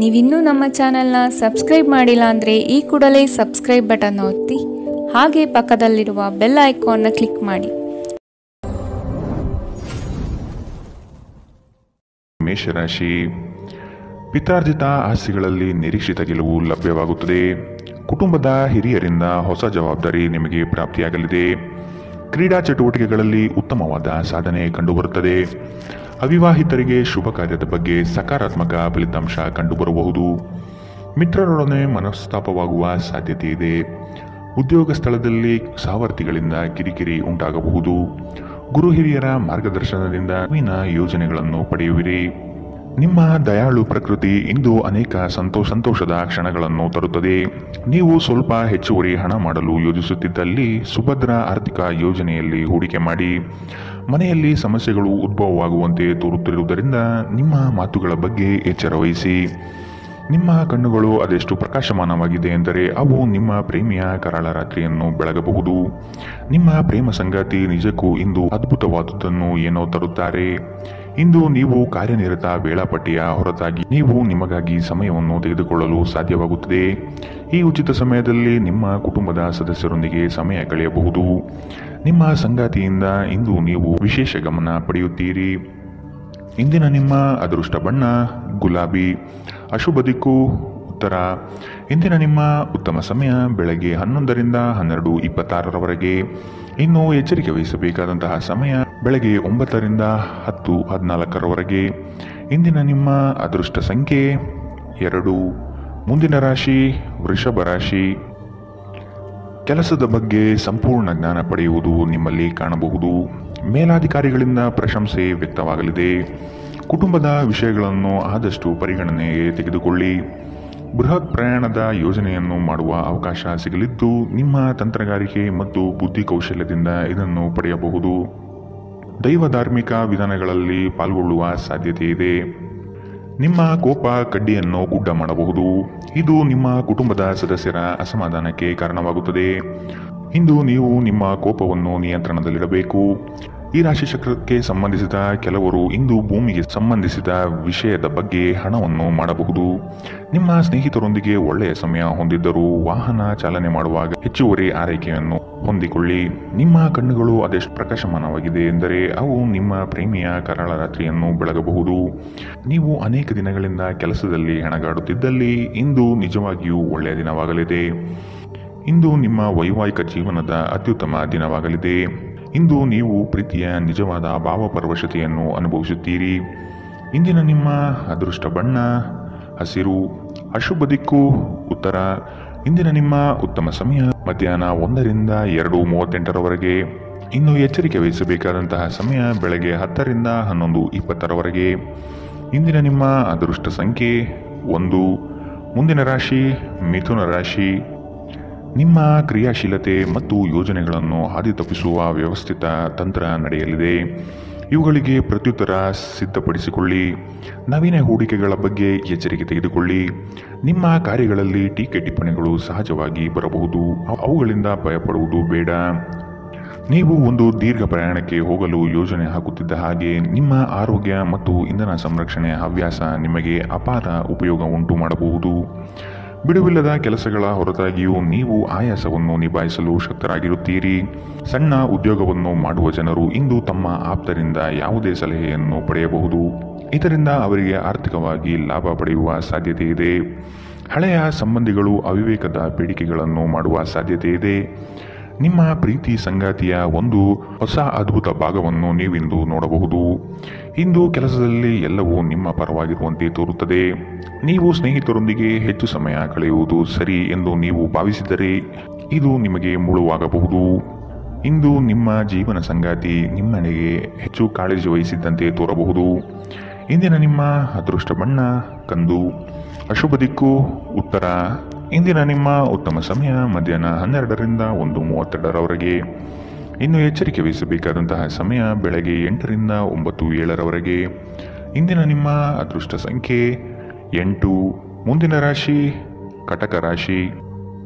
ನೀವಿನ್ನೂ ನಮ್ಮ ಚಾನೆಲ್ನ ಸಬ್ಸ್ಕ್ರೈಬ್ ಮಾಡಿಲ್ಲ ಅಂದರೆ ಈ ಕೂಡಲೇ ಸಬ್ಸ್ಕ್ರೈಬ್ ಬಟನ್ ಒತ್ತಿ ಹಾಗೆ ಪಕ್ಕದಲ್ಲಿರುವ ಬೆಲ್ ಐಕಾನ್ನ ಕ್ಲಿಕ್ ಮಾಡಿ. ಮೇಷರಾಶಿ, ಪಿತ್ರಾರ್ಜಿತ ಆಸ್ತಿಗಳಲ್ಲಿ ನಿರೀಕ್ಷಿತ ಗೆಲುವು ಲಭ್ಯವಾಗುತ್ತದೆ. ಕುಟುಂಬದ ಹಿರಿಯರಿಂದ ಹೊಸ ಜವಾಬ್ದಾರಿ ನಿಮಗೆ ಪ್ರಾಪ್ತಿಯಾಗಲಿದೆ. ಕ್ರೀಡಾ ಚಟುವಟಿಕೆಗಳಲ್ಲಿ ಉತ್ತಮವಾದ ಸಾಧನೆ ಕಂಡುಬರುತ್ತದೆ. ಅವಿವಾಹಿತರಿಗೆ ಶುಭ ಕಾರ್ಯದ ಬಗ್ಗೆ ಸಕಾರಾತ್ಮಕ ಫಲಿತಾಂಶ ಕಂಡುಬರಬಹುದು. ಮಿತ್ರರೊಡನೆ ಮನಸ್ತಾಪವಾಗುವ ಸಾಧ್ಯತೆ ಇದೆ. ಉದ್ಯೋಗ ಸ್ಥಳದಲ್ಲಿ ಸಹವರ್ತಿಗಳಿಂದ ಕಿರಿಕಿರಿ ಉಂಟಾಗಬಹುದು. ಗುರು ಹಿರಿಯರ ಮಾರ್ಗದರ್ಶನದಿಂದ ನವೀನ ಯೋಜನೆಗಳನ್ನು ಪಡೆಯುವಿರಿ. ನಿಮ್ಮ ದಯಾಳು ಪ್ರಕೃತಿ ಇಂದು ಅನೇಕ ಸಂತೋಷದ ಕ್ಷಣಗಳನ್ನು ತರುತ್ತದೆ. ನೀವು ಸ್ವಲ್ಪ ಹೆಚ್ಚುವರಿ ಹಣ ಮಾಡಲು ಯೋಜಿಸುತ್ತಿದ್ದಲ್ಲಿ ಸುಭದ್ರ ಆರ್ಥಿಕ ಯೋಜನೆಯಲ್ಲಿ ಹೂಡಿಕೆ ಮಾಡಿ. ಮನೆಯಲ್ಲಿ ಸಮಸ್ಯೆಗಳು ಉದ್ಭವವಾಗುವಂತೆ ತೋರುತ್ತಿರುವುದರಿಂದ ನಿಮ್ಮ ಮಾತುಗಳ ಬಗ್ಗೆ ಎಚ್ಚರ ವಹಿಸಿ. ನಿಮ್ಮ ಕಣ್ಣುಗಳು ಅದೆಷ್ಟು ಪ್ರಕಾಶಮಾನವಾಗಿದೆ ಎಂದರೆ ಅವು ನಿಮ್ಮ ಪ್ರೇಮಿಯ ಕರಾಳ ರಾತ್ರಿಯನ್ನು ಬೆಳಗಬಹುದು. ನಿಮ್ಮ ಪ್ರೇಮ ಸಂಗಾತಿ ನಿಜಕ್ಕೂ ಇಂದು ಅದ್ಭುತವಾದುದನ್ನು ಏನೋ ತರುತ್ತಾರೆ. ಇಂದು ನೀವು ಕಾರ್ಯನಿರತ ವೇಳಾಪಟ್ಟಿಯ ಹೊರತಾಗಿ ನೀವು ನಿಮಗಾಗಿ ಸಮಯವನ್ನು ತೆಗೆದುಕೊಳ್ಳಲು ಸಾಧ್ಯವಾಗುತ್ತದೆ. ಈ ಉಚಿತ ಸಮಯದಲ್ಲಿ ನಿಮ್ಮ ಕುಟುಂಬದ ಸದಸ್ಯರೊಂದಿಗೆ ಸಮಯ ಕಳೆಯಬಹುದು. ನಿಮ್ಮ ಸಂಗಾತಿಯಿಂದ ಇಂದು ನೀವು ವಿಶೇಷ ಗಮನ ಪಡೆಯುತ್ತೀರಿ. ಇಂದಿನ ನಿಮ್ಮ ಅದೃಷ್ಟ ಬಣ್ಣ ಗುಲಾಬಿ, ಅಶುಭ ದಿಕ್ಕು ಉತ್ತರ. ಇಂದಿನ ನಿಮ್ಮ ಉತ್ತಮ ಸಮಯ ಬೆಳಗ್ಗೆ 11ರಿಂದ 12:26ರವರೆಗೆ. ಇನ್ನು ಎಚ್ಚರಿಕೆ ವಹಿಸಬೇಕಾದಂತಹ ಸಮಯ ಬೆಳಗ್ಗೆ 9ರಿಂದ 10:14ರವರೆಗೆ. ಇಂದಿನ ನಿಮ್ಮ ಅದೃಷ್ಟ ಸಂಖ್ಯೆ 2. ಮುಂದಿನ ರಾಶಿ ವೃಷಭ ರಾಶಿ. ಕೆಲಸದ ಬಗ್ಗೆ ಸಂಪೂರ್ಣ ಜ್ಞಾನ ಪಡೆಯುವುದು ನಿಮ್ಮಲ್ಲಿ ಕಾಣಬಹುದು. ಮೇಲಾಧಿಕಾರಿಗಳಿಂದ ಪ್ರಶಂಸೆ ವ್ಯಕ್ತವಾಗಲಿದೆ. ಕುಟುಂಬದ ವಿಷಯಗಳನ್ನು ಆದಷ್ಟು ಪರಿಗಣನೆಗೆ ತೆಗೆದುಕೊಳ್ಳಿ. ಬೃಹತ್ ಪ್ರಯಾಣದ ಯೋಜನೆಯನ್ನು ಮಾಡುವ ಅವಕಾಶ ಸಿಗಲಿದ್ದು ನಿಮ್ಮ ತಂತ್ರಗಾರಿಕೆ ಮತ್ತು ಬುದ್ಧಿ ಕೌಶಲ್ಯದಿಂದ ಇದನ್ನು ಪಡೆಯಬಹುದು. ದೈವ ಧಾರ್ಮಿಕ ವಿಧಾನಗಳಲ್ಲಿ ಪಾಲ್ಗೊಳ್ಳುವ ಸಾಧ್ಯತೆ ಇದೆ. ನಿಮ್ಮ ಕೋಪ ಕಡ್ಡಿಯನ್ನು ಗುಡ್ಡ ಮಾಡಬಹುದು. ಇದು ನಿಮ್ಮ ಕುಟುಂಬದ ಸದಸ್ಯರ ಅಸಮಾಧಾನಕ್ಕೆ ಕಾರಣವಾಗುತ್ತದೆ. ಇಂದು ನೀವು ನಿಮ್ಮ ಕೋಪವನ್ನು ನಿಯಂತ್ರಣದಲ್ಲಿಡಬೇಕು. ಈ ರಾಶಿ ಚಕ್ರಕ್ಕೆ ಸಂಬಂಧಿಸಿದ ಕೆಲವರು ಇಂದು ಭೂಮಿಗೆ ಸಂಬಂಧಿಸಿದ ವಿಷಯದ ಬಗ್ಗೆ ಹಣವನ್ನು ಮಾಡಬಹುದು. ನಿಮ್ಮ ಸ್ನೇಹಿತರೊಂದಿಗೆ ಒಳ್ಳೆಯ ಸಮಯ ಹೊಂದಿದ್ದರೂ ವಾಹನ ಚಾಲನೆ ಮಾಡುವಾಗ ಹೆಚ್ಚುವರಿ ಆರೈಕೆಯನ್ನು ಹೊಂದಿಕೊಳ್ಳಿ. ನಿಮ್ಮ ಕಣ್ಣುಗಳು ಅದೆಷ್ಟು ಪ್ರಕಾಶಮಾನವಾಗಿದೆ ಎಂದರೆ ಅವು ನಿಮ್ಮ ಪ್ರೇಮಿಯ ಕರಾಳ ರಾತ್ರಿಯನ್ನು ಬೆಳಗಬಹುದು. ನೀವು ಅನೇಕ ದಿನಗಳಿಂದ ಕೆಲಸದಲ್ಲಿ ಹೆಣಗಾಡುತ್ತಿದ್ದಲ್ಲಿ ಇಂದು ನಿಜವಾಗಿಯೂ ಒಳ್ಳೆಯ ದಿನವಾಗಲಿದೆ. ಇಂದು ನಿಮ್ಮ ವೈವಾಹಿಕ ಜೀವನದ ಅತ್ಯುತ್ತಮ ದಿನವಾಗಲಿದೆ. ಇಂದು ನೀವು ಪ್ರೀತಿಯ ನಿಜವಾದ ಭಾವಪರವಶತೆಯನ್ನು ಅನುಭವಿಸುತ್ತೀರಿ. ಇಂದಿನ ನಿಮ್ಮ ಅದೃಷ್ಟ ಬಣ್ಣ ಹಸಿರು, ಅಶುಭ ದಿಕ್ಕು ಉತ್ತರ. ಇಂದಿನ ನಿಮ್ಮ ಉತ್ತಮ ಸಮಯ ಮಧ್ಯಾಹ್ನ 1ರಿಂದ 2:38ರವರೆಗೆ. ಇನ್ನು ಎಚ್ಚರಿಕೆ ವಹಿಸಬೇಕಾದಂತಹ ಸಮಯ ಬೆಳಗ್ಗೆ 10ರಿಂದ 11:20ರವರೆಗೆ. ಇಂದಿನ ನಿಮ್ಮ ಅದೃಷ್ಟ ಸಂಖ್ಯೆ 1. ಮುಂದಿನ ರಾಶಿ ಮಿಥುನ ರಾಶಿ. ನಿಮ್ಮ ಕ್ರಿಯಾಶೀಲತೆ ಮತ್ತು ಯೋಜನೆಗಳನ್ನು ಹಾದಿ ತಪ್ಪಿಸುವ ವ್ಯವಸ್ಥಿತ ತಂತ್ರ ನಡೆಯಲಿದೆ. ಇವುಗಳಿಗೆ ಪ್ರತ್ಯುತ್ತರ ಸಿದ್ಧಪಡಿಸಿಕೊಳ್ಳಿ. ನವೀನ ಹೂಡಿಕೆಗಳ ಬಗ್ಗೆ ಎಚ್ಚರಿಕೆ ತೆಗೆದುಕೊಳ್ಳಿ. ನಿಮ್ಮ ಕಾರ್ಯಗಳಲ್ಲಿ ಟೀಕೆ ಟಿಪ್ಪಣಿಗಳು ಸಹಜವಾಗಿ ಬರಬಹುದು. ಅವುಗಳಿಂದ ಭಯಪಡುವುದು ಬೇಡ. ನೀವು ಒಂದು ದೀರ್ಘ ಪ್ರಯಾಣಕ್ಕೆ ಹೋಗಲು ಯೋಜನೆ ಹಾಕುತ್ತಿದ್ದ ಹಾಗೆ ನಿಮ್ಮ ಆರೋಗ್ಯ ಮತ್ತು ಇಂಧನ ಸಂರಕ್ಷಣೆ ಹವ್ಯಾಸ ನಿಮಗೆ ಅಪಾರ ಉಪಯೋಗ ಉಂಟು ಮಾಡಬಹುದು. ಬಿಡುವಿಲ್ಲದ ಕೆಲಸಗಳ ಹೊರತಾಗಿಯೂ ನೀವು ಆಯಾಸವನ್ನು ನಿಭಾಯಿಸಲು ಶಕ್ತರಾಗಿರುತ್ತೀರಿ. ಸಣ್ಣ ಉದ್ಯೋಗವನ್ನು ಮಾಡುವ ಜನರು ಇಂದು ತಮ್ಮ ಆಪ್ತರಿಂದ ಯಾವುದೇ ಸಲಹೆಯನ್ನು ಪಡೆಯಬಹುದು. ಇದರಿಂದ ಅವರಿಗೆ ಆರ್ಥಿಕವಾಗಿ ಲಾಭ ಪಡೆಯುವ ಸಾಧ್ಯತೆ ಇದೆ. ಹಳೆಯ ಸಂಬಂಧಿಗಳು ಅವಿವೇಕದ ಬೇಡಿಕೆಗಳನ್ನು ಮಾಡುವ ಸಾಧ್ಯತೆ ಇದೆ. ನಿಮ್ಮ ಪ್ರೀತಿ ಸಂಗಾತಿಯ ಒಂದು ಹೊಸ ಅದ್ಭುತ ಭಾಗವನ್ನು ನೀವಿಂದು ನೋಡಬಹುದು. ಇಂದು ಕೆಲಸದಲ್ಲಿ ಎಲ್ಲವೂ ನಿಮ್ಮ ಪರವಾಗಿರುವಂತೆ ತೋರುತ್ತದೆ. ನೀವು ಸ್ನೇಹಿತರೊಂದಿಗೆ ಹೆಚ್ಚು ಸಮಯ ಕಳೆಯುವುದು ಸರಿ ಎಂದು ನೀವು ಭಾವಿಸಿದರೆ ಇದು ನಿಮಗೆ ಮುಳುವಾಗಬಹುದು. ಇಂದು ನಿಮ್ಮ ಜೀವನ ಸಂಗಾತಿ ನಿಮ್ಮನೆಗೆ ಹೆಚ್ಚು ಕಾಳಜಿ ವಹಿಸಿದ್ದಂತೆ ತೋರಬಹುದು. ಇಂದಿನ ನಿಮ್ಮ ಅದೃಷ್ಟ ಬಣ್ಣ ಕಂದು, ಅಶುಭ ದಿಕ್ಕು ಉತ್ತರ. ಇಂದಿನ ನಿಮ್ಮ ಉತ್ತಮ ಸಮಯ ಮಧ್ಯಾಹ್ನ 12ರಿಂದ 1:32ರವರೆಗೆ. ಇನ್ನು ಎಚ್ಚರಿಕೆ ವಹಿಸಬೇಕಾದಂತಹ ಸಮಯ ಬೆಳಗ್ಗೆ 8ರಿಂದ 9:07ರವರೆಗೆ. ಇಂದಿನ ನಿಮ್ಮ ಅದೃಷ್ಟ ಸಂಖ್ಯೆ 8. ಮುಂದಿನ ರಾಶಿ ಕಟಕ ರಾಶಿ.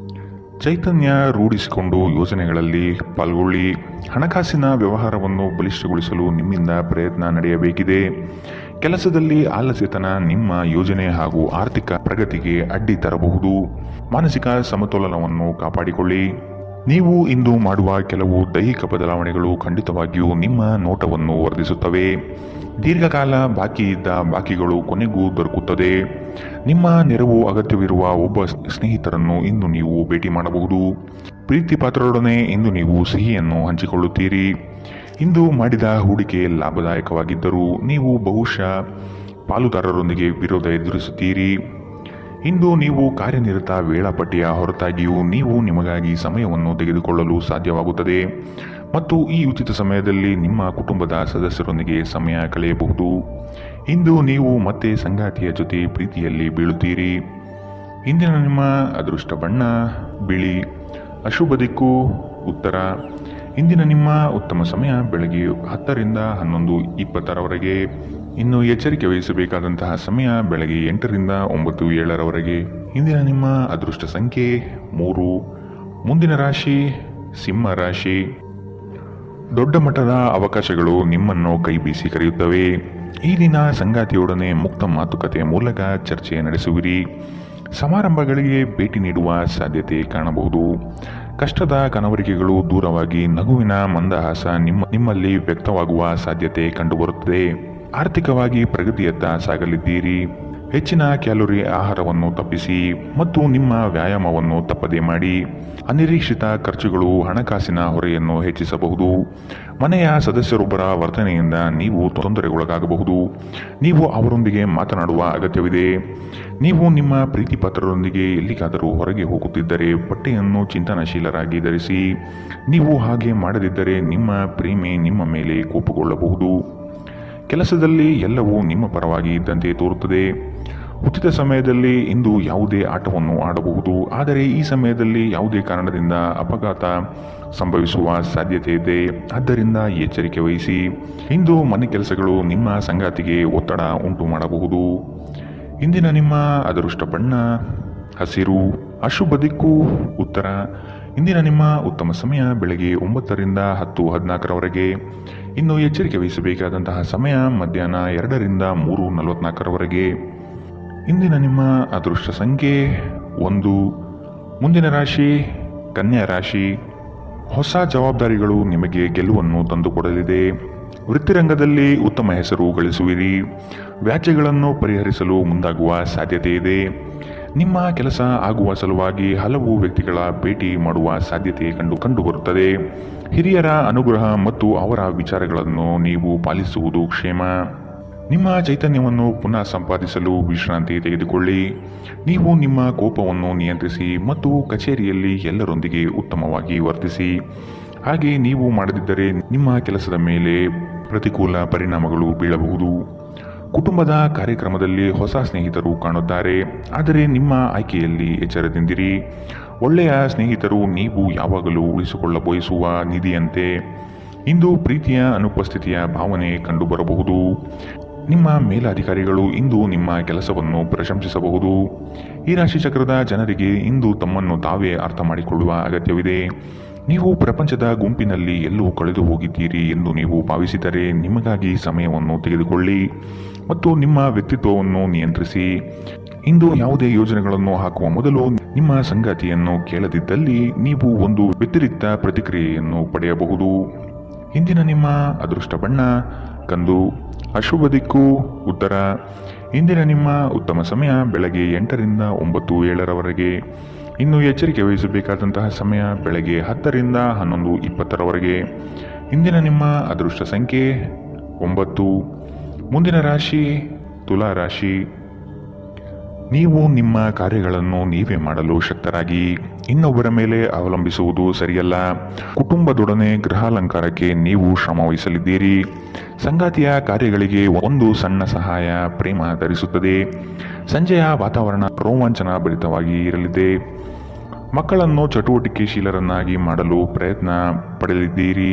ಚೈತನ್ಯ ರೂಢಿಸಿಕೊಂಡು ಯೋಜನೆಗಳಲ್ಲಿ ಪಾಲ್ಗೊಳ್ಳಿ. ಹಣಕಾಸಿನ ವ್ಯವಹಾರವನ್ನು ಬಲಿಷ್ಠಗೊಳಿಸಲು ನಿಮ್ಮಿಂದ ಪ್ರಯತ್ನ ನಡೆಯಬೇಕಿದೆ. ಕೆಲಸದಲ್ಲಿ ಆಲಸ್ಯತನ ನಿಮ್ಮ ಯೋಜನೆ ಹಾಗೂ ಆರ್ಥಿಕ ಪ್ರಗತಿಗೆ ಅಡ್ಡಿ ತರಬಹುದು. ಮಾನಸಿಕ ಸಮತೋಲನವನ್ನು ಕಾಪಾಡಿಕೊಳ್ಳಿ. ನೀವು ಇಂದು ಮಾಡುವ ಕೆಲವು ದೈಹಿಕ ಬದಲಾವಣೆಗಳು ಖಂಡಿತವಾಗಿಯೂ ನಿಮ್ಮ ನೋಟವನ್ನು ವರ್ಧಿಸುತ್ತವೆ. ದೀರ್ಘಕಾಲ ಬಾಕಿ ಇದ್ದ ಬಾಕಿಗಳು ಕೊನೆಗೂ ದೊರಕುತ್ತದೆ. ನಿಮ್ಮ ನೆರವು ಅಗತ್ಯವಿರುವ ಒಬ್ಬ ಸ್ನೇಹಿತರನ್ನು ಇಂದು ನೀವು ಭೇಟಿ ಮಾಡಬಹುದು. ಪ್ರೀತಿ ಪಾತ್ರರೊಡನೆ ಇಂದು ನೀವು ಸಿಹಿಯನ್ನು ಹಂಚಿಕೊಳ್ಳುತ್ತೀರಿ. ಇಂದು ಮಾಡಿದ ಹೂಡಿಕೆ ಲಾಭದಾಯಕವಾಗಿದ್ದರೂ ನೀವು ಬಹುಶಃ ಪಾಲುದಾರರೊಂದಿಗೆ ವಿರೋಧ ಎದುರಿಸುತ್ತೀರಿ. ಇಂದು ನೀವು ಕಾರ್ಯನಿರತ ವೇಳಾಪಟ್ಟಿಯ ಹೊರತಾಗಿಯೂ ನೀವು ನಿಮಗಾಗಿ ಸಮಯವನ್ನು ತೆಗೆದುಕೊಳ್ಳಲು ಸಾಧ್ಯವಾಗುತ್ತದೆ ಮತ್ತು ಈ ಉಚಿತ ಸಮಯದಲ್ಲಿ ನಿಮ್ಮ ಕುಟುಂಬದ ಸದಸ್ಯರೊಂದಿಗೆ ಸಮಯ ಕಳೆಯಬಹುದು. ಇಂದು ನೀವು ಮತ್ತೆ ಸಂಗಾತಿಯ ಜೊತೆ ಪ್ರೀತಿಯಲ್ಲಿ ಬೀಳುತ್ತೀರಿ. ಇಂದಿನ ನಿಮ್ಮ ಅದೃಷ್ಟ ಬಣ್ಣ ಬಿಳಿ. ಅಶುಭ ದಿಕ್ಕು ಉತ್ತರ. ಇಂದಿನ ನಿಮ್ಮ ಉತ್ತಮ ಸಮಯ ಬೆಳಗ್ಗೆ 10 ರಿಂದ 11:20 ಇನ್ನು ಎಚ್ಚರಿಕೆ ವಹಿಸಬೇಕಾದಂತಹ ಸಮಯ ಬೆಳಗ್ಗೆ 8 ರಿಂದ 9:07 ಇಂದಿನ ನಿಮ್ಮ ಅದೃಷ್ಟ ಸಂಖ್ಯೆ 3. ಮುಂದಿನ ರಾಶಿ ಸಿಂಹ ರಾಶಿ. ದೊಡ್ಡ ಮಟ್ಟದ ಅವಕಾಶಗಳು ನಿಮ್ಮನ್ನು ಕೈ ಬೀಸಿ ಕರೆಯುತ್ತವೆ. ಈ ದಿನ ಸಂಗಾತಿಯೊಡನೆ ಮುಕ್ತ ಮಾತುಕತೆ ಮೂಲಕ ಚರ್ಚೆ ನಡೆಸುವಿರಿ. ಸಮಾರಂಭಗಳಿಗೆ ಭೇಟಿ ನೀಡುವ ಸಾಧ್ಯತೆ ಕಾಣಬಹುದು. ಕಷ್ಟದ ಕನವರಿಕೆಗಳು ದೂರವಾಗಿ ನಗುವಿನ ಮಂದಹಾಸ ನಿಮ್ಮಲ್ಲಿ ವ್ಯಕ್ತವಾಗುವ ಸಾಧ್ಯತೆ ಕಂಡುಬರುತ್ತದೆ. ಆರ್ಥಿಕವಾಗಿ ಪ್ರಗತಿಯತ್ತ ಸಾಗಲಿದ್ದೀರಿ. ಹೆಚ್ಚಿನ ಕ್ಯಾಲೋರಿ ಆಹಾರವನ್ನು ತಪ್ಪಿಸಿ ಮತ್ತು ನಿಮ್ಮ ವ್ಯಾಯಾಮವನ್ನು ತಪ್ಪದೇ ಮಾಡಿ. ಅನಿರೀಕ್ಷಿತ ಖರ್ಚುಗಳು ಹಣಕಾಸಿನ ಹೊರೆಯನ್ನು ಹೆಚ್ಚಿಸಬಹುದು. ಮನೆಯ ಸದಸ್ಯರೊಬ್ಬರ ವರ್ತನೆಯಿಂದ ನೀವು ತೊಂದರೆಗೊಳಗಾಗಬಹುದು. ನೀವು ಅವರೊಂದಿಗೆ ಮಾತನಾಡುವ ಅಗತ್ಯವಿದೆ. ನೀವು ನಿಮ್ಮ ಪ್ರೀತಿಪಾತ್ರರೊಂದಿಗೆ ಎಲ್ಲಿಗಾದರೂ ಹೊರಗೆ ಹೋಗುತ್ತಿದ್ದರೆ ಬಟ್ಟೆಯನ್ನು ಚಿಂತನಶೀಲರಾಗಿ ಧರಿಸಿ. ನೀವು ಹಾಗೆ ಮಾಡದಿದ್ದರೆ ನಿಮ್ಮ ಪ್ರೇಮಿ ನಿಮ್ಮ ಮೇಲೆ ಕೋಪಗೊಳ್ಳಬಹುದು. ಕೆಲಸದಲ್ಲಿ ಎಲ್ಲವೂ ನಿಮ್ಮ ಪರವಾಗಿ ಇದ್ದಂತೆ ತೋರುತ್ತದೆ. ಉಚಿತ ಸಮಯದಲ್ಲಿ ಇಂದು ಯಾವುದೇ ಆಟವನ್ನು ಆಡಬಹುದು, ಆದರೆ ಈ ಸಮಯದಲ್ಲಿ ಯಾವುದೇ ಕಾರಣದಿಂದ ಅಪಘಾತ ಸಂಭವಿಸುವ ಸಾಧ್ಯತೆ ಇದೆ. ಆದ್ದರಿಂದ ಎಚ್ಚರಿಕೆ ವಹಿಸಿ. ಇಂದು ಮನೆ ಕೆಲಸಗಳು ನಿಮ್ಮ ಸಂಗಾತಿಗೆ ಒತ್ತಡ ಉಂಟು ಮಾಡಬಹುದು. ಇಂದಿನ ನಿಮ್ಮ ಅದೃಷ್ಟ ಬಣ್ಣ ಹಸಿರು. ಅಶುಭ ದಿಕ್ಕು ಉತ್ತರ. ಇಂದಿನ ನಿಮ್ಮ ಉತ್ತಮ ಸಮಯ ಬೆಳಗ್ಗೆ 9 ರಿಂದ 10:14 ಇನ್ನು ಎಚ್ಚರಿಕೆ ವಹಿಸಬೇಕಾದಂತಹ ಸಮಯ ಮಧ್ಯಾಹ್ನ 2 ರಿಂದ 3:44 ಇಂದಿನ ನಿಮ್ಮ ಅದೃಷ್ಟ ಸಂಖ್ಯೆ 1. ಮುಂದಿನ ರಾಶಿ ಕನ್ಯಾ ರಾಶಿ. ಹೊಸ ಜವಾಬ್ದಾರಿಗಳು ನಿಮಗೆ ಗೆಲುವನ್ನು ತಂದುಕೊಡಲಿದೆ. ವೃತ್ತಿರಂಗದಲ್ಲಿ ಉತ್ತಮ ಹೆಸರು ಗಳಿಸುವಿರಿ. ವ್ಯಾಜ್ಯಗಳನ್ನು ಪರಿಹರಿಸಲು ಮುಂದಾಗುವ ಸಾಧ್ಯತೆ ಇದೆ. ನಿಮ್ಮ ಕೆಲಸ ಆಗುವ ಸಲುವಾಗಿ ಹಲವು ವ್ಯಕ್ತಿಗಳ ಭೇಟಿ ಮಾಡುವ ಸಾಧ್ಯತೆ ಕಂಡುಬರುತ್ತದೆ. ಹಿರಿಯರ ಅನುಗ್ರಹ ಮತ್ತು ಅವರ ವಿಚಾರಗಳನ್ನು ನೀವು ಪಾಲಿಸುವುದು ಕ್ಷೇಮ. ನಿಮ್ಮ ಚೈತನ್ಯವನ್ನು ಪುನಃ ಸಂಪಾದಿಸಲು ವಿಶ್ರಾಂತಿ ತೆಗೆದುಕೊಳ್ಳಿ. ನೀವು ನಿಮ್ಮ ಕೋಪವನ್ನು ನಿಯಂತ್ರಿಸಿ ಮತ್ತು ಕಚೇರಿಯಲ್ಲಿ ಎಲ್ಲರೊಂದಿಗೆ ಉತ್ತಮವಾಗಿ ವರ್ತಿಸಿ. ಹಾಗೆ ನೀವು ಮಾಡದಿದ್ದರೆ ನಿಮ್ಮ ಕೆಲಸದ ಮೇಲೆ ಪ್ರತಿಕೂಲ ಪರಿಣಾಮಗಳು ಬೀಳಬಹುದು. ಕುಟುಂಬದ ಕಾರ್ಯಕ್ರಮದಲ್ಲಿ ಹೊಸ ಸ್ನೇಹಿತರು ಕಾಣುತ್ತಾರೆ, ಆದರೆ ನಿಮ್ಮ ಆಯ್ಕೆಯಲ್ಲಿ ಎಚ್ಚರದಿಂದಿರಿ. ಒಳ್ಳೆಯ ಸ್ನೇಹಿತರು ನೀವು ಯಾವಾಗಲೂ ಉಳಿಸಿಕೊಳ್ಳ ಬಯಸುವ ನಿಧಿಯಂತೆ. ಇಂದು ಪ್ರೀತಿಯ ಅನುಪಸ್ಥಿತಿಯ ಭಾವನೆ ಕಂಡುಬರಬಹುದು. ನಿಮ್ಮ ಮೇಲಾಧಿಕಾರಿಗಳು ಇಂದು ನಿಮ್ಮ ಕೆಲಸವನ್ನು ಪ್ರಶಂಸಿಸಬಹುದು. ಈ ರಾಶಿ ಚಕ್ರದ ಜನರಿಗೆ ಇಂದು ತಮ್ಮನ್ನು ತಾವೇ ಅರ್ಥ ಮಾಡಿಕೊಳ್ಳುವ ಅಗತ್ಯವಿದೆ. ನೀವು ಪ್ರಪಂಚದ ಗುಂಪಿನಲ್ಲಿ ಎಲ್ಲೂ ಕಳೆದು ಹೋಗಿದ್ದೀರಿ ಎಂದು ನೀವು ಭಾವಿಸಿದರೆ ನಿಮಗಾಗಿ ಸಮಯವನ್ನು ತೆಗೆದುಕೊಳ್ಳಿ ಮತ್ತು ನಿಮ್ಮ ವ್ಯಕ್ತಿತ್ವವನ್ನು ನಿಯಂತ್ರಿಸಿ. ಇಂದು ಯಾವುದೇ ಯೋಜನೆಗಳನ್ನು ಹಾಕುವ ಮೊದಲು ನಿಮ್ಮ ಸಂಗಾತಿಯನ್ನು ಕೇಳದಿದ್ದಲ್ಲಿ ನೀವು ಒಂದು ವ್ಯತಿರಿಕ್ತ ಪ್ರತಿಕ್ರಿಯೆಯನ್ನು ಪಡೆಯಬಹುದು. ಇಂದಿನ ನಿಮ್ಮ ಅದೃಷ್ಟ ಬಣ್ಣ ಕಂದು. ಅಶುಭ ದಿಕ್ಕು ಉತ್ತರ. ಇಂದಿನ ನಿಮ್ಮ ಉತ್ತಮ ಸಮಯ ಬೆಳಗ್ಗೆ 8 ರಿಂದ 9:07 ಇನ್ನು ಎಚ್ಚರಿಕೆ ವಹಿಸಬೇಕಾದಂತಹ ಸಮಯ ಬೆಳಗ್ಗೆ 10 ರಿಂದ 11:20 ಇಂದಿನ ನಿಮ್ಮ ಅದೃಷ್ಟ ಸಂಖ್ಯೆ 9. ಮುಂದಿನ ರಾಶಿ ತುಲಾ ರಾಶಿ. ನೀವು ನಿಮ್ಮ ಕಾರ್ಯಗಳನ್ನು ನೀವೇ ಮಾಡಲು ಶಕ್ತರಾಗಿ ಇನ್ನೊಬ್ಬರ ಮೇಲೆ ಅವಲಂಬಿಸುವುದು ಸರಿಯಲ್ಲ. ಕುಟುಂಬದೊಡನೆ ಗೃಹಾಲಂಕಾರಕ್ಕೆ ನೀವು ಶ್ರಮ ವಹಿಸಲಿದ್ದೀರಿ. ಸಂಗಾತಿಯ ಕಾರ್ಯಗಳಿಗೆ ಒಂದು ಸಣ್ಣ ಸಹಾಯ ಪ್ರೇಮ ಧರಿಸುತ್ತದೆ. ಸಂಜೆಯ ವಾತಾವರಣ ರೋಮಾಂಚನ ಭರಿತವಾಗಿ ಇರಲಿದೆ. ಮಕ್ಕಳನ್ನು ಚಟುವಟಿಕೆಶೀಲರನ್ನಾಗಿ ಮಾಡಲು ಪ್ರಯತ್ನ ಪಡೆಯಲಿದ್ದೀರಿ.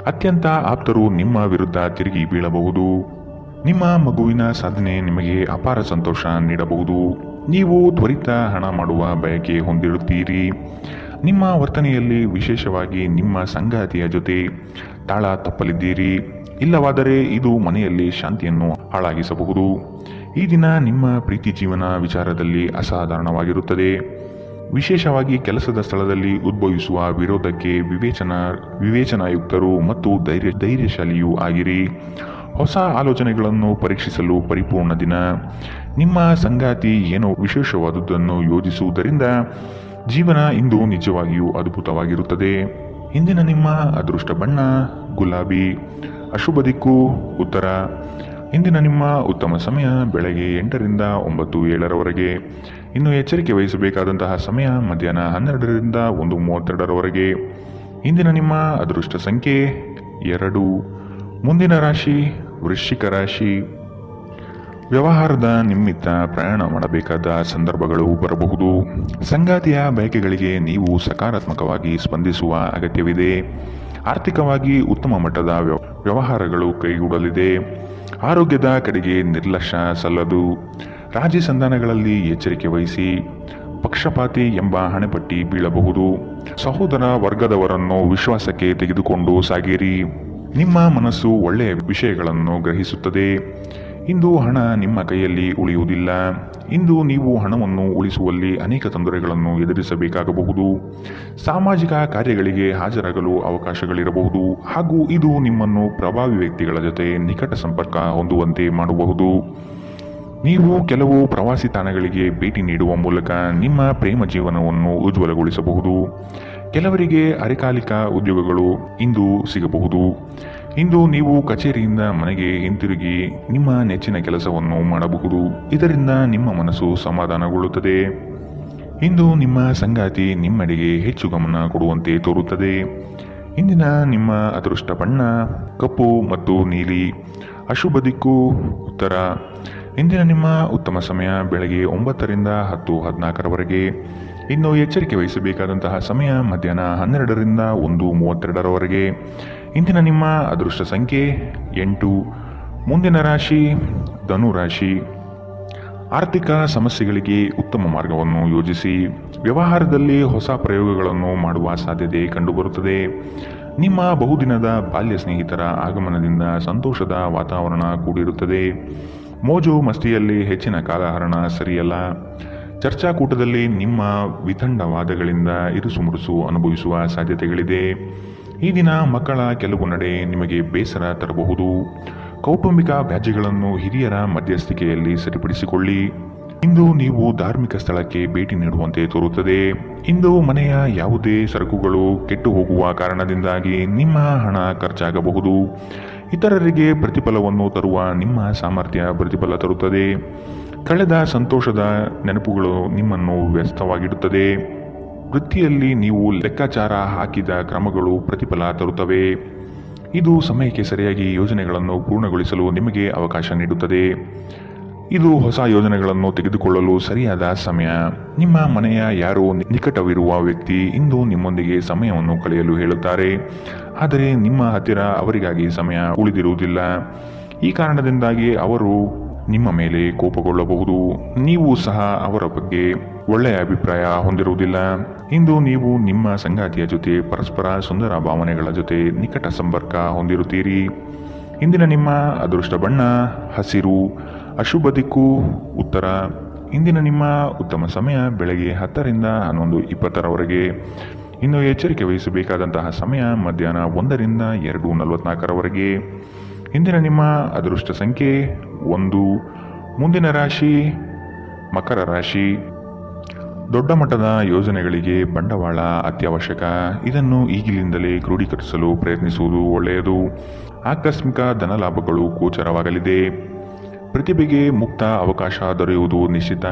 ಅತ್ಯಂತ ಆಪ್ತರು ನಿಮ್ಮ ವಿರುದ್ಧ ತಿರುಗಿ ಬೀಳಬಹುದು. ನಿಮ್ಮ ಮಗುವಿನ ಸಾಧನೆ ನಿಮಗೆ ಅಪಾರ ಸಂತೋಷ ನೀಡಬಹುದು. ನೀವು ತ್ವರಿತ ಹಣ ಮಾಡುವ ಬಯಕೆ ಹೊಂದಿರುತ್ತೀರಿ. ನಿಮ್ಮ ವರ್ತನೆಯಲ್ಲಿ ವಿಶೇಷವಾಗಿ ನಿಮ್ಮ ಸಂಗಾತಿಯ ಜೊತೆ ತಾಳ ತಪ್ಪಲಿದ್ದೀರಿ. ಇಲ್ಲವಾದರೆ ಇದು ಮನೆಯಲ್ಲಿ ಶಾಂತಿಯನ್ನು ಹಾಳಾಗಿಸಬಹುದು. ಈ ದಿನ ನಿಮ್ಮ ಪ್ರೀತಿ ಜೀವನ ವಿಚಾರದಲ್ಲಿ ಅಸಾಧಾರಣವಾಗಿರುತ್ತದೆ. ವಿಶೇಷವಾಗಿ ಕೆಲಸದ ಸ್ಥಳದಲ್ಲಿ ಉದ್ಭವಿಸುವ ವಿರೋಧಕ್ಕೆ ವಿವೇಚನಾಯುಕ್ತರು ಮತ್ತು ಧೈರ್ಯಶಾಲಿಯೂ ಆಗಿರಿ. ಹೊಸ ಆಲೋಚನೆಗಳನ್ನು ಪರೀಕ್ಷಿಸಲು ಪರಿಪೂರ್ಣ ದಿನ. ನಿಮ್ಮ ಸಂಗಾತಿ ಏನೋ ವಿಶೇಷವಾದುದನ್ನು ಯೋಜಿಸುವುದರಿಂದ ಜೀವನ ಇಂದು ನಿಜವಾಗಿಯೂ ಅದ್ಭುತವಾಗಿರುತ್ತದೆ. ಇಂದಿನ ನಿಮ್ಮ ಅದೃಷ್ಟ ಬಣ್ಣ ಗುಲಾಬಿ, ಅಶುಭ ದಿಕ್ಕು ಉತ್ತರ. ಇಂದಿನ ನಿಮ್ಮ ಉತ್ತಮ ಸಮಯ ಬೆಳಗ್ಗೆ 8ರಿಂದ 9:07 ಇನ್ನು ಎಚ್ಚರಿಕೆ ವಹಿಸಬೇಕಾದಂತಹ ಸಮಯ ಮಧ್ಯಾಹ್ನ 12ರಿಂದ 1:32. ಇಂದಿನ ನಿಮ್ಮ ಅದೃಷ್ಟ ಸಂಖ್ಯೆ 2. ಮುಂದಿನ ರಾಶಿ ವೃಶ್ಚಿಕ ರಾಶಿ. ವ್ಯವಹಾರದ ನಿಮಿತ್ತ ಪ್ರಯಾಣ ಮಾಡಬೇಕಾದ ಸಂದರ್ಭಗಳು ಬರಬಹುದು. ಸಂಗಾತಿಯ ಬಯಕೆಗಳಿಗೆ ನೀವು ಸಕಾರಾತ್ಮಕವಾಗಿ ಸ್ಪಂದಿಸುವ ಅಗತ್ಯವಿದೆ. ಆರ್ಥಿಕವಾಗಿ ಉತ್ತಮ ಮಟ್ಟದ ವ್ಯವಹಾರಗಳು ಕೈಗೂಡಲಿದೆ. ಆರೋಗ್ಯದ ಕಡೆಗೆ ನಿರ್ಲಕ್ಷ್ಯ ಸಲ್ಲದು. ರಾಜಿ ಸಂಧಾನಗಳಲ್ಲಿ ಎಚ್ಚರಿಕೆ ವಹಿಸಿ. ಪಕ್ಷಪಾತಿ ಎಂಬ ಹಣೆಪಟ್ಟಿ ಬೀಳಬಹುದು. ಸಹೋದರ ವರ್ಗದವರನ್ನು ವಿಶ್ವಾಸಕ್ಕೆ ತೆಗೆದುಕೊಂಡು ಸಾಗಿರಿ. ನಿಮ್ಮ ಮನಸ್ಸು ಒಳ್ಳೆಯ ವಿಷಯಗಳನ್ನು ಗ್ರಹಿಸುತ್ತದೆ. ಇಂದು ಹಣ ನಿಮ್ಮ ಕೈಯಲ್ಲಿ ಉಳಿಯುವುದಿಲ್ಲ. ಇಂದು ನೀವು ಹಣವನ್ನು ಉಳಿಸುವಲ್ಲಿ ಅನೇಕ ತೊಂದರೆಗಳನ್ನು ಎದುರಿಸಬೇಕಾಗಬಹುದು. ಸಾಮಾಜಿಕ ಕಾರ್ಯಗಳಿಗೆ ಹಾಜರಾಗಲು ಅವಕಾಶಗಳಿರಬಹುದು ಹಾಗೂ ಇದು ನಿಮ್ಮನ್ನು ಪ್ರಭಾವಿ ವ್ಯಕ್ತಿಗಳ ಜೊತೆ ನಿಕಟ ಸಂಪರ್ಕ ಹೊಂದುವಂತೆ ಮಾಡಬಹುದು. ನೀವು ಕೆಲವು ಪ್ರವಾಸಿ ತಾಣಗಳಿಗೆ ಭೇಟಿ ನೀಡುವ ಮೂಲಕ ನಿಮ್ಮ ಪ್ರೇಮ ಜೀವನವನ್ನು ಉಜ್ವಲಗೊಳಿಸಬಹುದು. ಕೆಲವರಿಗೆ ಅರೆಕಾಲಿಕ ಉದ್ಯೋಗಗಳು ಇಂದು ಸಿಗಬಹುದು. ಇಂದು ನೀವು ಕಚೇರಿಯಿಂದ ಮನೆಗೆ ಹಿಂತಿರುಗಿ ನಿಮ್ಮ ನೆಚ್ಚಿನ ಕೆಲಸವನ್ನು ಮಾಡಬಹುದು. ಇದರಿಂದ ನಿಮ್ಮ ಮನಸ್ಸು ಸಮಾಧಾನಗೊಳ್ಳುತ್ತದೆ. ಇಂದು ನಿಮ್ಮ ಸಂಗಾತಿ ನಿಮ್ಮೆಡೆಗೆ ಹೆಚ್ಚು ಗಮನ ಕೊಡುವಂತೆ ತೋರುತ್ತದೆ. ಇಂದಿನ ನಿಮ್ಮ ಅದೃಷ್ಟ ಬಣ್ಣ ಕಪ್ಪು ಮತ್ತು ನೀಲಿ, ಅಶುಭ ದಿಕ್ಕು ಉತ್ತರ. ಇಂದಿನ ನಿಮ್ಮ ಉತ್ತಮ ಸಮಯ ಬೆಳಗ್ಗೆ 9ರಿಂದ 10:14. ಇನ್ನು ಎಚ್ಚರಿಕೆ ವಹಿಸಬೇಕಾದಂತಹ ಸಮಯ ಮಧ್ಯಾಹ್ನ 12ರಿಂದ 1:32. ಇಂದಿನ ನಿಮ್ಮ ಅದೃಷ್ಟ ಸಂಖ್ಯೆ 8. ಮುಂದಿನ ರಾಶಿ ಧನು ರಾಶಿ. ಆರ್ಥಿಕ ಸಮಸ್ಯೆಗಳಿಗೆ ಉತ್ತಮ ಮಾರ್ಗವನ್ನು ಯೋಜಿಸಿ. ವ್ಯವಹಾರದಲ್ಲಿ ಹೊಸ ಪ್ರಯೋಗಗಳನ್ನು ಮಾಡುವ ಸಾಧ್ಯತೆ ಕಂಡುಬರುತ್ತದೆ. ನಿಮ್ಮ ಬಹುದಿನದ ಬಾಲ್ಯ ಸ್ನೇಹಿತರ ಆಗಮನದಿಂದ ಸಂತೋಷದ ವಾತಾವರಣ ಕೂಡಿರುತ್ತದೆ. ಮೋಜು ಮಸ್ತಿಯಲ್ಲಿ ಹೆಚ್ಚಿನ ಕಾಲಹರಣ ಸರಿಯಲ್ಲ. ಚರ್ಚಾಕೂಟದಲ್ಲಿ ನಿಮ್ಮ ವಿತಂಡವಾದಗಳಿಂದ ಇರುಸುಮುರುಸು ಅನುಭವಿಸುವ ಸಾಧ್ಯತೆಗಳಿದೆ. ಈ ದಿನ ಮಕ್ಕಳ ಕೆಲವು ನಡೆ ನಿಮಗೆ ಬೇಸರ ತರಬಹುದು. ಕೌಟುಂಬಿಕ ವ್ಯಾಜ್ಯಗಳನ್ನು ಹಿರಿಯರ ಮಧ್ಯಸ್ಥಿಕೆಯಲ್ಲಿ ಸರಿಪಡಿಸಿಕೊಳ್ಳಿ. ಇಂದು ನೀವು ಧಾರ್ಮಿಕ ಸ್ಥಳಕ್ಕೆ ಭೇಟಿ ನೀಡುವಂತೆ ತೋರುತ್ತದೆ. ಇಂದು ಮನೆಯ ಯಾವುದೇ ಸರಕುಗಳು ಕೆಟ್ಟು ಹೋಗುವ ಕಾರಣದಿಂದಾಗಿ ನಿಮ್ಮ ಹಣ ಖರ್ಚಾಗಬಹುದು. ಇತರರಿಗೆ ಪ್ರತಿಫಲವನ್ನು ತರುವ ನಿಮ್ಮ ಸಾಮರ್ಥ್ಯ ಪ್ರತಿಫಲ ತರುತ್ತದೆ. ಕಳೆದ ಸಂತೋಷದ ನೆನಪುಗಳು ನಿಮ್ಮನ್ನು ವ್ಯಸ್ತವಾಗಿಡುತ್ತದೆ. ವೃತ್ತಿಯಲ್ಲಿ ನೀವು ಲೆಕ್ಕಾಚಾರ ಹಾಕಿದ ಕ್ರಮಗಳು ಪ್ರತಿಫಲ ತರುತ್ತವೆ. ಇದು ಸಮಯಕ್ಕೆ ಸರಿಯಾಗಿ ಯೋಜನೆಗಳನ್ನು ಪೂರ್ಣಗೊಳಿಸಲು ನಿಮಗೆ ಅವಕಾಶ ನೀಡುತ್ತದೆ. ಇದು ಹೊಸ ಯೋಜನೆಗಳನ್ನು ತೆಗೆದುಕೊಳ್ಳಲು ಸರಿಯಾದ ಸಮಯ. ನಿಮ್ಮ ಮನೆಯ ಯಾರೋ ನಿಕಟವಿರುವ ವ್ಯಕ್ತಿ ಇಂದು ನಿಮ್ಮೊಂದಿಗೆ ಸಮಯವನ್ನು ಕಳೆಯಲು ಹೇಳುತ್ತಾರೆ. ಆದರೆ ನಿಮ್ಮ ಹತ್ತಿರ ಅವರಿಗಾಗಿ ಸಮಯ ಉಳಿದಿರುವುದಿಲ್ಲ. ಈ ಕಾರಣದಿಂದಾಗಿ ಅವರು ನಿಮ್ಮ ಮೇಲೆ ಕೋಪಗೊಳ್ಳಬಹುದು. ನೀವು ಸಹ ಅವರ ಬಗ್ಗೆ ಒಳ್ಳೆಯ ಅಭಿಪ್ರಾಯ ಹೊಂದಿರುವುದಿಲ್ಲ. ಇಂದು ನೀವು ನಿಮ್ಮ ಸಂಗಾತಿಯ ಜೊತೆ ಪರಸ್ಪರ ಸುಂದರ ಭಾವನೆಗಳ ಜೊತೆ ನಿಕಟ ಸಂಪರ್ಕ ಹೊಂದಿರುತ್ತೀರಿ. ಇಂದಿನ ನಿಮ್ಮ ಅದೃಷ್ಟ ಬಣ್ಣ ಹಸಿರು, ಅಶುಭ ದಿಕ್ಕು ಉತ್ತರ. ಇಂದಿನ ನಿಮ್ಮ ಉತ್ತಮ ಸಮಯ ಬೆಳಗ್ಗೆ 10ರಿಂದ 11:20. ಇನ್ನು ಎಚ್ಚರಿಕೆ ವಹಿಸಬೇಕಾದಂತಹ ಸಮಯ ಮಧ್ಯಾಹ್ನ 1ರಿಂದ 2:44. ಇಂದಿನ ನಿಮ್ಮ ಅದೃಷ್ಟ ಸಂಖ್ಯೆ 1. ಮುಂದಿನ ರಾಶಿ ಮಕರ ರಾಶಿ. ದೊಡ್ಡ ಮಟ್ಟದ ಯೋಜನೆಗಳಿಗೆ ಬಂಡವಾಳ ಅತ್ಯವಶ್ಯಕ. ಇದನ್ನು ಈಗಿನಿಂದಲೇ ಕ್ರೋಢೀಕರಿಸಲು ಪ್ರಯತ್ನಿಸುವುದು ಒಳ್ಳೆಯದು. ಆಕಸ್ಮಿಕ ಧನಲಾಭಗಳು ಗೋಚರವಾಗಲಿದೆ. ಪ್ರತಿಭೆಗೆ ಮುಕ್ತ ಅವಕಾಶ ದೊರೆಯುವುದು ನಿಶ್ಚಿತ.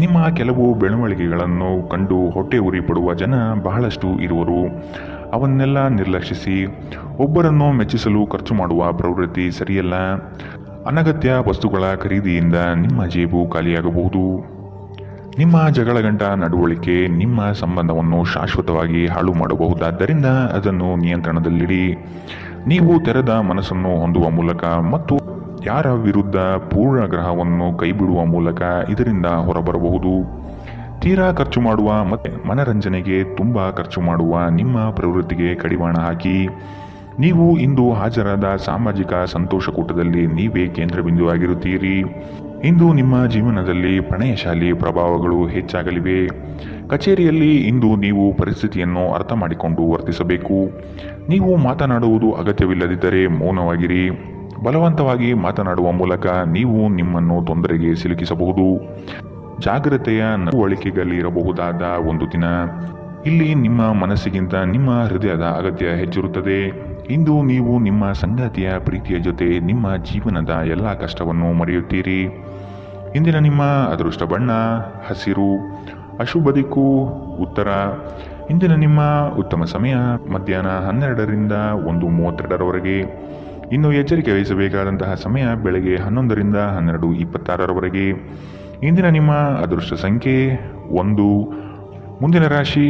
ನಿಮ್ಮ ಕೆಲವು ಬೆಳವಣಿಗೆಗಳನ್ನು ಕಂಡು ಹೊಟ್ಟೆ ಉರಿ ಪಡುವ ಜನ ಬಹಳಷ್ಟು ಇರುವರು. ಅವನ್ನೆಲ್ಲ ನಿರ್ಲಕ್ಷಿಸಿ. ಒಬ್ಬರನ್ನು ಮೆಚ್ಚಿಸಲು ಖರ್ಚು ಮಾಡುವ ಪ್ರವೃತ್ತಿ ಸರಿಯಲ್ಲ. ಅನಗತ್ಯ ವಸ್ತುಗಳ ಖರೀದಿಯಿಂದ ನಿಮ್ಮ ಜೇಬು ಖಾಲಿಯಾಗಬಹುದು. ನಿಮ್ಮ ಜಗಳಗಂಟ ನಡವಳಿಕೆ ನಿಮ್ಮ ಸಂಬಂಧವನ್ನು ಶಾಶ್ವತವಾಗಿ ಹಾಳು ಮಾಡಬಹುದಾದ್ದರಿಂದ ಅದನ್ನು ನಿಯಂತ್ರಣದಲ್ಲಿಡಿ. ನೀವು ತೆರೆದ ಮನಸ್ಸನ್ನು ಹೊಂದುವ ಮೂಲಕ ಮತ್ತು ಯಾರ ವಿರುದ್ಧ ಪೂರ್ಣಗ್ರಹವನ್ನು ಕೈಬಿಡುವ ಮೂಲಕ ಇದರಿಂದ ಹೊರಬರಬಹುದು. ತೀರಾ ಖರ್ಚು ಮಾಡುವ ಮತ್ತು ಮನರಂಜನೆಗೆ ತುಂಬ ಖರ್ಚು ಮಾಡುವ ನಿಮ್ಮ ಪ್ರವೃತ್ತಿಗೆ ಕಡಿವಾಣ ಹಾಕಿ. ನೀವು ಇಂದು ಹಾಜರಾದ ಸಾಮಾಜಿಕ ಸಂತೋಷಕೂಟದಲ್ಲಿ ನೀವೇ ಕೇಂದ್ರಬಿಂದುವಾಗಿರುತ್ತೀರಿ. ಇಂದು ನಿಮ್ಮ ಜೀವನದಲ್ಲಿ ಪ್ರಣಯಶಾಲಿ ಪ್ರಭಾವಗಳು ಹೆಚ್ಚಾಗಲಿವೆ. ಕಚೇರಿಯಲ್ಲಿ ಇಂದು ನೀವು ಪರಿಸ್ಥಿತಿಯನ್ನು ಅರ್ಥ ಮಾಡಿಕೊಂಡು ವರ್ತಿಸಬೇಕು. ನೀವು ಮಾತನಾಡುವುದು ಅಗತ್ಯವಿಲ್ಲದಿದ್ದರೆ ಮೌನವಾಗಿರಿ. ಬಲವಂತವಾಗಿ ಮಾತನಾಡುವ ಮೂಲಕ ನೀವು ನಿಮ್ಮನ್ನು ತೊಂದರೆಗೆ ಸಿಲುಕಿಸಬಹುದು. ಜಾಗ್ರತೆಯ ನಡವಳಿಕೆಗಳಿರಬಹುದಾದ ಒಂದು ದಿನ. ಇಲ್ಲಿ ನಿಮ್ಮ ಮನಸ್ಸಿಗಿಂತ ನಿಮ್ಮ ಹೃದಯದ ಅಗತ್ಯ ಹೆಚ್ಚಿರುತ್ತದೆ. ಇಂದು ನೀವು ನಿಮ್ಮ ಸಂಗಾತಿಯ ಪ್ರೀತಿಯ ಜೊತೆ ನಿಮ್ಮ ಜೀವನದ ಎಲ್ಲ ಕಷ್ಟವನ್ನು ಮರೆಯುತ್ತೀರಿ. ಇಂದಿನ ನಿಮ್ಮ ಅದೃಷ್ಟ ಬಣ್ಣ ಹಸಿರು. ಅಶುಭ ದಿಕ್ಕು ಉತ್ತರ. ಇಂದಿನ ನಿಮ್ಮ ಉತ್ತಮ ಸಮಯ ಮಧ್ಯಾಹ್ನ 12ರಿಂದ 1:32ರವರೆಗೆ. ಇನ್ನು ಎಚ್ಚರಿಕೆ ವಹಿಸಬೇಕಾದಂತಹ ಸಮಯ ಬೆಳಗ್ಗೆ 11ರಿಂದ 12:26ರವರೆಗೆ. ಇಂದಿನ ನಿಮ್ಮ ಅದೃಷ್ಟ ಸಂಖ್ಯೆ 1. ಮುಂದಿನ ರಾಶಿ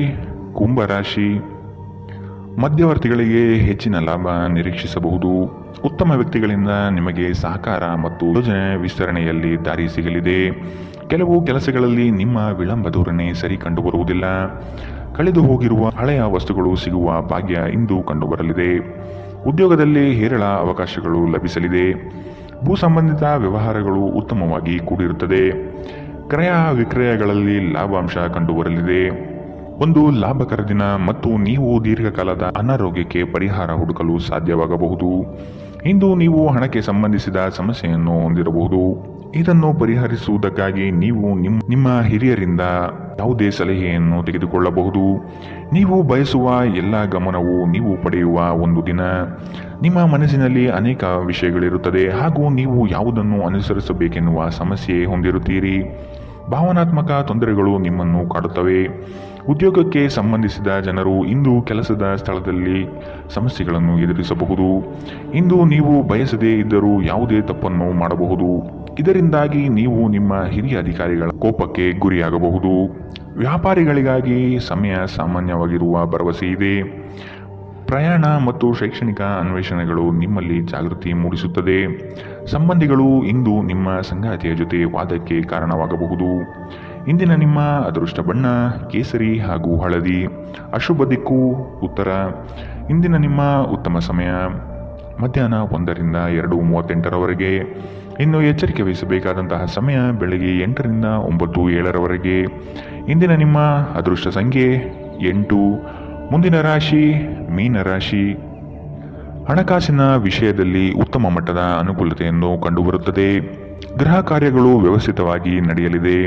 ಕುಂಭರಾಶಿ. ಮಧ್ಯವರ್ತಿಗಳಿಗೆ ಹೆಚ್ಚಿನ ಲಾಭ ನಿರೀಕ್ಷಿಸಬಹುದು. ಉತ್ತಮ ವ್ಯಕ್ತಿಗಳಿಂದ ನಿಮಗೆ ಸಹಕಾರ ಮತ್ತು ಯೋಜನೆ ವಿಸ್ತರಣೆಯಲ್ಲಿ ದಾರಿ ಸಿಗಲಿದೆ. ಕೆಲವು ಕೆಲಸಗಳಲ್ಲಿ ನಿಮ್ಮ ವಿಳಂಬ ಧೋರಣೆ ಸರಿ ಕಂಡುಬರುವುದಿಲ್ಲ. ಕಳೆದು ಹೋಗಿರುವ ಹಳೆಯ ವಸ್ತುಗಳು ಸಿಗುವ ಭಾಗ್ಯ ಇಂದು ಕಂಡುಬರಲಿದೆ. ಉದ್ಯೋಗದಲ್ಲಿ ಹೇರಳ ಅವಕಾಶಗಳು ಲಭಿಸಲಿದೆ. ಭೂ ಸಂಬಂಧಿತ ವ್ಯವಹಾರಗಳು ಉತ್ತಮವಾಗಿ ಕೂಡಿರುತ್ತದೆ. ಕ್ರಯ ವಿಕ್ರಯಗಳಲ್ಲಿ ಲಾಭಾಂಶ ಕಂಡುಬರಲಿದೆ. ಒಂದು ಲಾಭಕರ ದಿನ ಮತ್ತು ನೀವು ದೀರ್ಘಕಾಲದ ಅನಾರೋಗ್ಯಕ್ಕೆ ಪರಿಹಾರ ಹುಡುಕಲು ಸಾಧ್ಯವಾಗಬಹುದು. ಇಂದು ನೀವು ಹಣಕ್ಕೆ ಸಂಬಂಧಿಸಿದ ಸಮಸ್ಯೆಯನ್ನು ಹೊಂದಿರಬಹುದು. ಇದನ್ನು ಪರಿಹರಿಸುವುದಕ್ಕಾಗಿ ನೀವು ನಿಮ್ಮ ಹಿರಿಯರಿಂದ ಯಾವುದೇ ಸಲಹೆಯನ್ನು ತೆಗೆದುಕೊಳ್ಳಬಹುದು. ನೀವು ಬಯಸುವ ಎಲ್ಲ ಗಮನವು ನೀವು ಪಡೆಯುವ ಒಂದು ದಿನ. ನಿಮ್ಮ ಮನಸ್ಸಿನಲ್ಲಿ ಅನೇಕ ವಿಷಯಗಳಿರುತ್ತದೆ ಹಾಗೂ ನೀವು ಯಾವುದನ್ನು ಅನುಸರಿಸಬೇಕೆನ್ನುವ ಸಮಸ್ಯೆ ಹೊಂದಿರುತ್ತೀರಿ. ಭಾವನಾತ್ಮಕ ತೊಂದರೆಗಳು ನಿಮ್ಮನ್ನು ಕಾಡುತ್ತವೆ. ಉದ್ಯೋಗಕ್ಕೆ ಸಂಬಂಧಿಸಿದ ಜನರು ಇಂದು ಕೆಲಸದ ಸ್ಥಳದಲ್ಲಿ ಸಮಸ್ಯೆಗಳನ್ನು ಎದುರಿಸಬಹುದು. ಇಂದು ನೀವು ಬಯಸದೇ ಇದ್ದರೂ ಯಾವುದೇ ತಪ್ಪನ್ನು ಮಾಡಬಹುದು. ಇದರಿಂದಾಗಿ ನೀವು ನಿಮ್ಮ ಹಿರಿಯ ಅಧಿಕಾರಿಗಳ ಕೋಪಕ್ಕೆ ಗುರಿಯಾಗಬಹುದು. ವ್ಯಾಪಾರಿಗಳಿಗಾಗಿ ಸಮಯ ಸಾಮಾನ್ಯವಾಗಿರುವ ಭರವಸೆ ಇದೆ. ಪ್ರಯಾಣ ಮತ್ತು ಶೈಕ್ಷಣಿಕ ಅನ್ವೇಷಣೆಗಳು ನಿಮ್ಮಲ್ಲಿ ಜಾಗೃತಿ ಮೂಡಿಸುತ್ತದೆ. ಸಂಬಂಧಿಗಳು ಇಂದು ನಿಮ್ಮ ಸಂಗಾತಿಯ ಜೊತೆ ವಾದಕ್ಕೆ ಕಾರಣವಾಗಬಹುದು. ಇಂದಿನ ನಿಮ್ಮ ಅದೃಷ್ಟ ಬಣ್ಣ ಕೇಸರಿ ಹಾಗೂ ಹಳದಿ. ಅಶುಭ ದಿಕ್ಕು ಉತ್ತರ. ಇಂದಿನ ನಿಮ್ಮ ಉತ್ತಮ ಸಮಯ ಮಧ್ಯಾಹ್ನ 1ರಿಂದ 2:38ರವರೆಗೆ. ಇನ್ನು ಎಚ್ಚರಿಕೆ ವಹಿಸಬೇಕಾದಂತಹ ಸಮಯ ಬೆಳಗ್ಗೆ 8ರಿಂದ 9:07ರವರೆಗೆ. ಇಂದಿನ ನಿಮ್ಮ ಅದೃಷ್ಟ ಸಂಖ್ಯೆ 8. ಮುಂದಿನ ರಾಶಿ ಮೀನರಾಶಿ. ಹಣಕಾಸಿನ ವಿಷಯದಲ್ಲಿ ಉತ್ತಮ ಮಟ್ಟದ ಅನುಕೂಲತೆಯನ್ನು ಕಂಡುಬರುತ್ತದೆ. ಗೃಹ ಕಾರ್ಯಗಳು ವ್ಯವಸ್ಥಿತವಾಗಿ ನಡೆಯಲಿದೆ.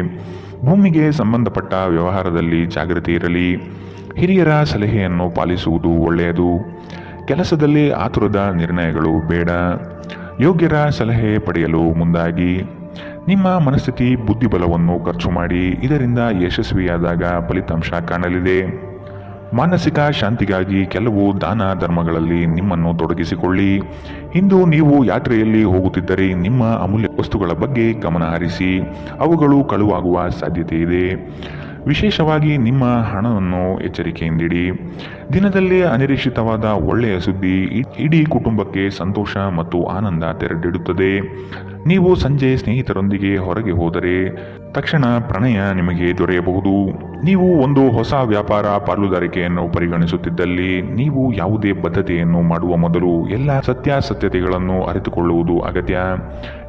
ಭೂಮಿಗೆ ಸಂಬಂಧಪಟ್ಟ ವ್ಯವಹಾರದಲ್ಲಿ ಜಾಗೃತಿ ಇರಲಿ. ಹಿರಿಯರ ಸಲಹೆಯನ್ನು ಪಾಲಿಸುವುದು ಒಳ್ಳೆಯದು. ಕೆಲಸದಲ್ಲಿ ಆತುರದ ನಿರ್ಣಯಗಳು ಬೇಡ. ಯೋಗ್ಯರ ಸಲಹೆ ಪಡೆಯಲು ಮುಂದಾಗಿ. ನಿಮ್ಮ ಮನಸ್ಥಿತಿ ಬುದ್ಧಿಬಲವನ್ನು ಖರ್ಚು ಮಾಡಿ. ಇದರಿಂದ ಯಶಸ್ವಿಯಾದಾಗ ಫಲಿತಾಂಶ ಕಾಣಲಿದೆ. ಮಾನಸಿಕ ಶಾಂತಿಗಾಗಿ ಕೆಲವು ದಾನ ಧರ್ಮಗಳಲ್ಲಿ ನಿಮ್ಮನ್ನು ತೊಡಗಿಸಿಕೊಳ್ಳಿ. ಇಂದು ನೀವು ಯಾತ್ರೆಯಲ್ಲಿ ಹೋಗುತ್ತಿದ್ದರೆ ನಿಮ್ಮ ಅಮೂಲ್ಯ ವಸ್ತುಗಳ ಬಗ್ಗೆ ಗಮನ ಹರಿಸಿ. ಅವುಗಳು ಕಳುವಾಗುವ ಸಾಧ್ಯತೆ ಇದೆ. ವಿಶೇಷವಾಗಿ ನಿಮ್ಮ ಹಣವನ್ನು ಎಚ್ಚರಿಕೆಯಿಂದಿಡಿ. ದಿನದಲ್ಲಿ ಅನಿರೀಕ್ಷಿತವಾದ ಒಳ್ಳೆಯ ಸುದ್ದಿ ಇಡೀ ಕುಟುಂಬಕ್ಕೆ ಸಂತೋಷ ಮತ್ತು ಆನಂದ ತೆರೆದಿಡುತ್ತದೆ. ನೀವು ಸಂಜೆ ಸ್ನೇಹಿತರೊಂದಿಗೆ ಹೊರಗೆ ಹೋದರೆ ತಕ್ಷಣ ಪ್ರಣಯ ನಿಮಗೆ ದೊರೆಯಬಹುದು. ನೀವು ಒಂದು ಹೊಸ ವ್ಯಾಪಾರ ಪಾಲುದಾರಿಕೆಯನ್ನು ಪರಿಗಣಿಸುತ್ತಿದ್ದಲ್ಲಿ ನೀವು ಯಾವುದೇ ಬದ್ಧತೆಯನ್ನು ಮಾಡುವ ಮೊದಲು ಎಲ್ಲ ಸತ್ಯಾಸತ್ಯತೆಗಳನ್ನು ಅರಿತುಕೊಳ್ಳುವುದು ಅಗತ್ಯ.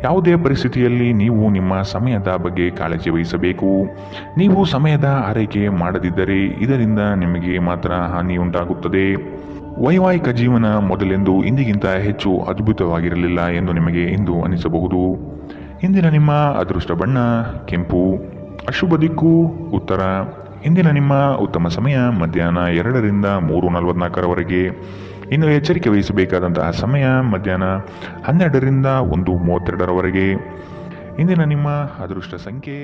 ಯಾವುದೇ ಪರಿಸ್ಥಿತಿಯಲ್ಲಿ ನೀವು ನಿಮ್ಮ ಸಮಯದ ಬಗ್ಗೆ ಕಾಳಜಿ ವಹಿಸಬೇಕು. ನೀವು ಸಮಯದ ಆರೈಕೆ ಮಾಡದಿದ್ದರೆ ಇದರಿಂದ ನಿಮಗೆ ಮಾತ್ರ ಹಾನಿಯುಂಟಾಗುತ್ತದೆ. ವೈವಾಹಿಕ ಜೀವನ ಮೊದಲೆಂದು ಇಂದಿಗಿಂತ ಹೆಚ್ಚು ಅದ್ಭುತವಾಗಿರಲಿಲ್ಲ ಎಂದು ನಿಮಗೆ ಇಂದು ಅನಿಸಬಹುದು. ಇಂದಿನ ನಿಮ್ಮ ಅದೃಷ್ಟ ಬಣ್ಣ ಕೆಂಪು. ಅಶುಭ ದಿಕ್ಕು ಉತ್ತರ. ಇಂದಿನ ನಿಮ್ಮ ಉತ್ತಮ ಸಮಯ ಮಧ್ಯಾಹ್ನ 2ರಿಂದ 3:44ರವರೆಗೆ. ಇನ್ನು ಎಚ್ಚರಿಕೆ ವಹಿಸಬೇಕಾದಂತಹ ಸಮಯ ಮಧ್ಯಾಹ್ನ 12ರಿಂದ 1:32ರವರೆಗೆ. ಇಂದಿನ ನಿಮ್ಮ ಅದೃಷ್ಟ ಸಂಖ್ಯೆ